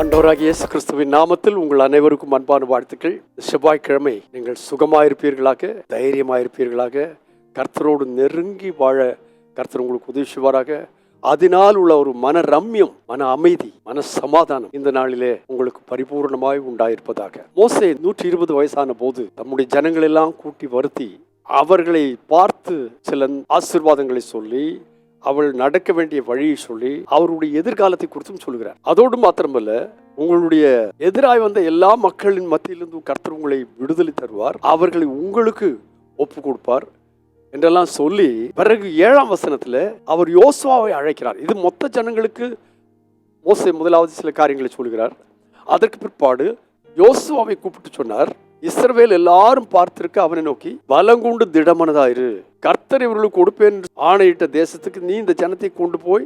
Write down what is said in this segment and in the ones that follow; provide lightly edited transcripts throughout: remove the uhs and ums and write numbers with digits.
ஆண்டவராகிய இயேசு கிறிஸ்துவின் நாமத்தில் உங்கள் அனைவருக்கும் அன்பான வாழ்த்துக்கள். செவ்வாய்க்கிழமை நீங்கள் சுகமாயிருப்பீர்களாக, தைரியமாயிருப்பீர்களாக, கர்த்தரோடு நெருங்கி வாழ கர்த்தர் உங்களுக்கு உதவி செய்வாராக. அதனால் உள்ள ஒரு மன ரம்யம், மன அமைதி, மன சமாதானம் இந்த நாளிலே உங்களுக்கு பரிபூர்ணமாய் உண்டாயிருப்பதாக. மோசே 120 வயசான போது தம்முடைய ஜனங்கள் எல்லாம் கூட்டி வருத்தி அவர்களை பார்த்து சில ஆசீர்வாதங்களை சொல்லி, அவள் நடக்க வேண்டிய வழியை சொல்லி, அவருடைய எதிர்காலத்தை குறித்தும் சொல்கிறார். அதோடு மாத்திரமல்ல, உங்களுடைய எதிராய் வந்த எல்லா மக்களின் மத்தியிலிருந்து கர்த்தர் உங்களை விடுதலை தருவார், அவர்களை உங்களுக்கு ஒப்பு கொடுப்பார் என்றெல்லாம் சொல்லி, பிறகு 7ஆம் வசனத்துல அவர் யோசுவாவை அழைக்கிறார். இது மொத்த ஜனங்களுக்கு மோசே முதலாவது சில காரியங்களை சொல்கிறார். அதற்கு பிற்பாடு யோசுவாவை கூப்பிட்டு சொன்னார், இஸ்ரவேல் எல்லாரும் பார்த்திருக்க அவனை நோக்கி, பலங்குண்டு திடமனதாயிரு, கர்த்தர் இவர்களுக்கு கொடுப்பேன் என்று ஆணையிட்ட தேசத்துக்கு நீ இந்த ஜனத்தை கொண்டு போய்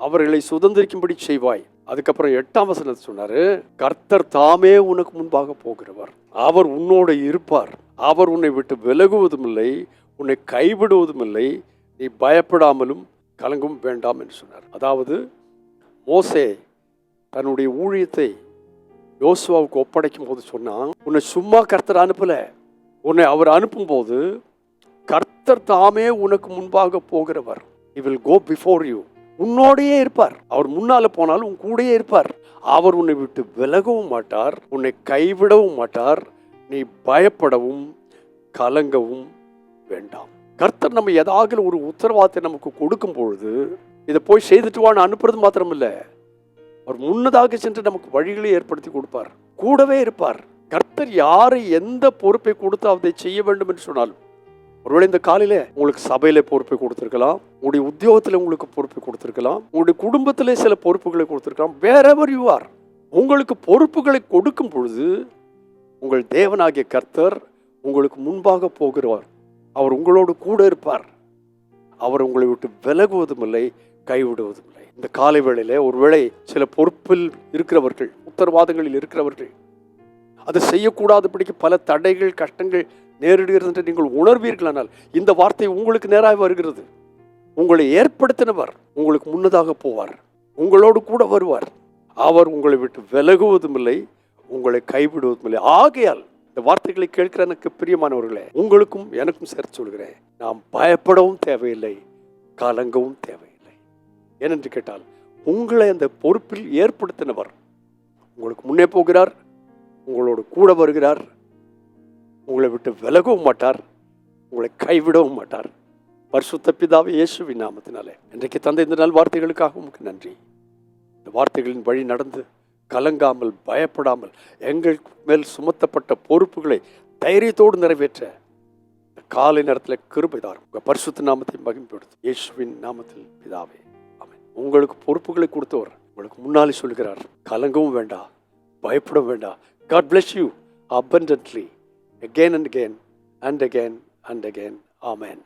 அவர்களை சுதந்திரிக்கும்படி செய்வாய். அதுக்கப்புறம் 8ஆம் வசனத்தை சொன்னாரு, கர்த்தர் தாமே உனக்கு முன்பாக போகிறவர், அவர் உன்னோட இருப்பார், அவர் உன்னை விட்டு விலகுவதும் இல்லை, உன்னை கைவிடுவதும் இல்லை, நீ பயப்படாமலும் கலங்கும் வேண்டாம் என்று சொன்னார். அதாவது மோசே தன்னுடைய ஊழியத்தை யோசுவாவுக்கு ஒப்படைக்கும் போது சொன்னான், உன்னை சும்மா கர்த்தர் அனுப்பல, உன்னை அவர் அனுப்பும் போது கர்த்தர் தாமே உனக்கு முன்பாக போகிறவர். He will go before you. உன்னோடையே இருப்பார். அவர் முன்னால போனாலும் உன் கூடயே இருப்பார். அவர் உன்னை விட்டு விலகவும் மாட்டார், உன்னை கைவிடவும் மாட்டார், நீ பயப்படவும் கலங்கவும் வேண்டாம். கர்த்தர் நம்ம ஏதாவது ஒரு உத்தரவாதத்தை நமக்கு கொடுக்கும் பொழுது, இதை போய் செய்துட்டு வான்னு அனுப்புறது மாத்திரம் இல்லை, அவர் முன்னதாக சென்று நமக்கு வழிகளை ஏற்படுத்தி கொடுப்பார், கூடவே இருப்பார். கர்த்தர் யாரை எந்த பொறுப்பை கொடுத்து அதை செய்ய வேண்டும் என்று சொன்னாலும், ஒருவேளை இந்த காலையில உங்களுக்கு சபையில பொறுப்பை கொடுத்திருக்கலாம், உங்களுடைய உத்தியோகத்தில் உங்களுக்கு பொறுப்பை கொடுத்திருக்கலாம், உங்களுடைய குடும்பத்திலே சில பொறுப்புகளை கொடுத்திருக்கலாம். wherever you are, உங்களுக்கு பொறுப்புகளை கொடுக்கும் பொழுது உங்கள் தேவனாகிய கர்த்தர் உங்களுக்கு முன்பாக போகிறவர், அவர் உங்களோடு கூட இருப்பார், அவர் உங்களை விட்டு விலகுவதும் இல்லை, கைவிடுவதும் இல்லை. இந்த காலை வேளையில ஒருவேளை சில பொறுப்பில் இருக்கிறவர்கள், உத்தரவாதங்களில் இருக்கிறவர்கள், அதை செய்யக்கூடாதபடிக்கு பல தடைகள் கஷ்டங்கள் நேரிடுகிறது என்று நீங்கள் உணர்வீர்களானால், இந்த வார்த்தை உங்களுக்கு நேராக வருகிறது. உங்களை ஏற்படுத்தினவர் உங்களுக்கு முன்னதாக போவார், உங்களோடு கூட வருவார், அவர் உங்களை விட்டு விலகுவதும் இல்லை, உங்களை கைவிடுவதும் இல்லை. ஆகையால் இந்த வார்த்தைகளை கேட்கிற எனக்கு பிரியமானவர்களே, உங்களுக்கும் எனக்கும் சேர்த்து சொல்கிறேன், நாம் பயப்படவும் தேவையில்லை, கலங்கவும் தேவையில்லை. ஏனென்று கேட்டால், உங்களை அந்த பொறுப்பில் ஏற்படுத்தினவர் உங்களுக்கு முன்னே போகிறார், உங்களோடு கூட வருகிறார், உங்களை விட்டு விலகவும் மாட்டார், உங்களை கைவிடவும் மாட்டார். பரிசுத்த பிதாவே, இயேசுவின் நாமத்தினாலே இன்றைக்கு தந்தை இந்த நாள் வார்த்தைகளுக்காக உங்களுக்கு நன்றி. இந்த வார்த்தைகளின் வழி நடந்து கலங்காமல் பயப்படாமல் எங்கள் மேல் சுமத்தப்பட்ட பொறுப்புகளை தைரியத்தோடு நிறைவேற்ற காலை நேரத்தில் கிருபை தாரும். உங்கள் பரிசுத்த நாமத்தை மகிமைப்படுத்து இயேசுவின் நாமத்தில் பிதாவே, ஆமென். உங்களுக்கு பொறுப்புகளை கொடுத்தவர் உங்களுக்கு முன்னாலே சொல்கிறார், கலங்கவும் வேண்டாம், பயப்படவும் வேண்டாம். God bless you abundantly again and again and again and again. Amen.